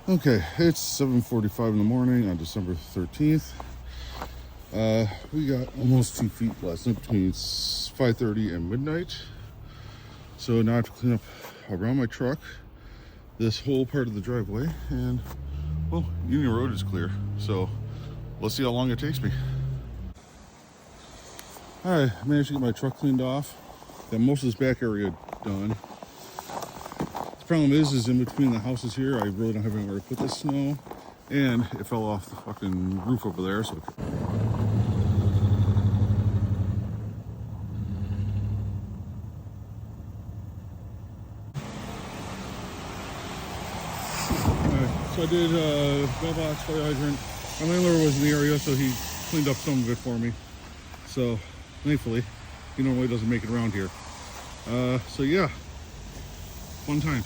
Okay, it's 7:45 in the morning on December 13th. We got almost 2 feet less between 5:30 and midnight. So now I have to clean up around my truck, this whole part of the driveway, and well, Union Road is clear. So let's see how long it takes me. All right, I managed to get my truck cleaned off. Got most of this back area done. The problem is in between the houses here, I really don't have anywhere to put this snow, and it fell off the fucking roof over there. So I did mailbox, fire hydrant. My landlord was in the area, so he cleaned up some of it for me. So thankfully, he normally doesn't make it around here. So yeah, fun times.